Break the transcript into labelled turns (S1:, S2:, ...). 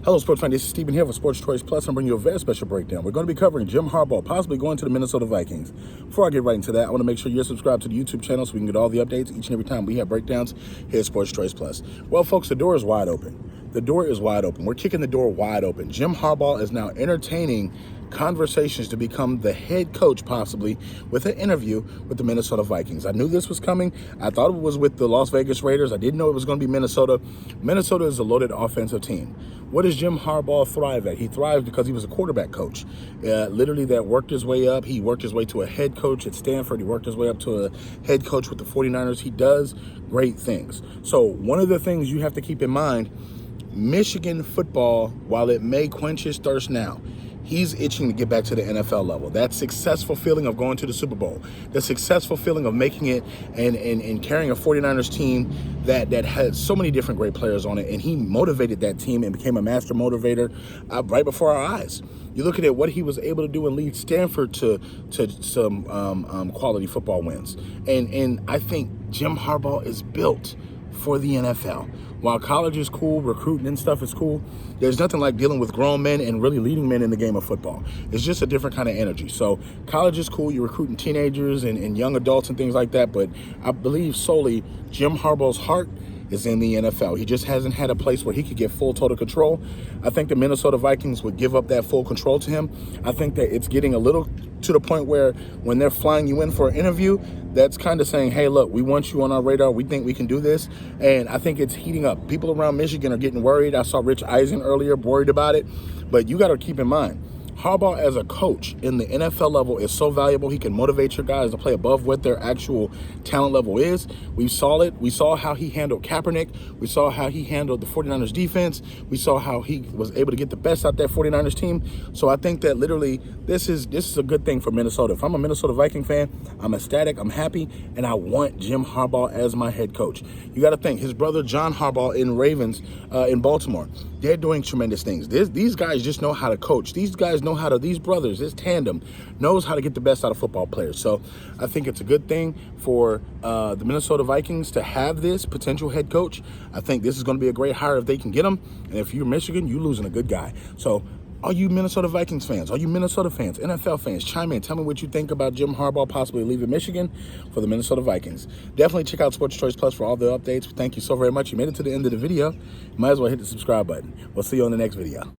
S1: Hello, sports fans. This is Stephen here for Sports Choice Plus. I'm bringing you a very special breakdown. We're going to be covering Jim Harbaugh possibly going to the Minnesota Vikings. Before I get right into that, I want to make sure you're subscribed to the YouTube channel so we can get all the updates each and every time we have breakdowns here at Sports Choice Plus. Well, folks, the door is wide open. The door is wide open. We're kicking the door wide open. Jim Harbaugh is now entertaining conversations to become the head coach, possibly, with an interview with the Minnesota Vikings. I knew this was coming. I thought it was with the Las Vegas Raiders. I didn't know it was going to be Minnesota. Minnesota is a loaded offensive team. What does Jim Harbaugh thrive at? He thrives because he was a quarterback coach. Literally, that worked his way up. He worked his way to a head coach at Stanford. He worked his way up to a head coach with the 49ers. He does great things. So one of the things you have to keep in mind, Michigan football, while it may quench his thirst now, he's itching to get back to the NFL level. That successful feeling of going to the Super Bowl, the successful feeling of making it and carrying a 49ers team that had so many different great players on it, and he motivated that team and became a master motivator right before our eyes. You look at what he was able to do and lead Stanford to some quality football wins. And I think Jim Harbaugh is built for the NFL. While college is cool, recruiting and stuff is cool, there's nothing like dealing with grown men and really leading men in the game of football. It's just a different kind of energy. So college is cool. You're recruiting teenagers and young adults and things like that. But I believe solely Jim Harbaugh's heart is in the NFL. He just hasn't had a place where he could get full total control. I think the Minnesota Vikings would give up that full control to him. I think that it's getting a little to the point where when they're flying you in for an interview, that's kind of saying, hey, look, we want you on our radar. We think we can do this. And I think it's heating up. People around Michigan are getting worried. I saw Rich Eisen earlier worried about it. But you got to keep in mind, Harbaugh as a coach in the NFL level is so valuable. He can motivate your guys to play above what their actual talent level is. We saw it. We saw how he handled Kaepernick. We saw how he handled the 49ers defense. We saw how he was able to get the best out of that 49ers team. So I think that literally this is a good thing for Minnesota. If I'm a Minnesota Viking fan, I'm ecstatic, I'm happy, and I want Jim Harbaugh as my head coach. You got to think, his brother John Harbaugh in Ravens in Baltimore, they're doing tremendous things. These guys just know how to coach. These guys know how to, these brothers, this tandem knows how to get the best out of football players. So I think it's a good thing for the Minnesota Vikings to have this potential head coach. I think this is going to be a great hire if they can get him. And if you're Michigan, you're losing a good guy. So all you Minnesota Vikings fans, all you Minnesota fans, NFL fans, chime in. Tell me what you think about Jim Harbaugh possibly leaving Michigan for the Minnesota Vikings. Definitely check out Sports Choice Plus for all the updates. Thank you so very much. You made it to the end of the video. You might as well hit the subscribe button. We'll see you on the next video.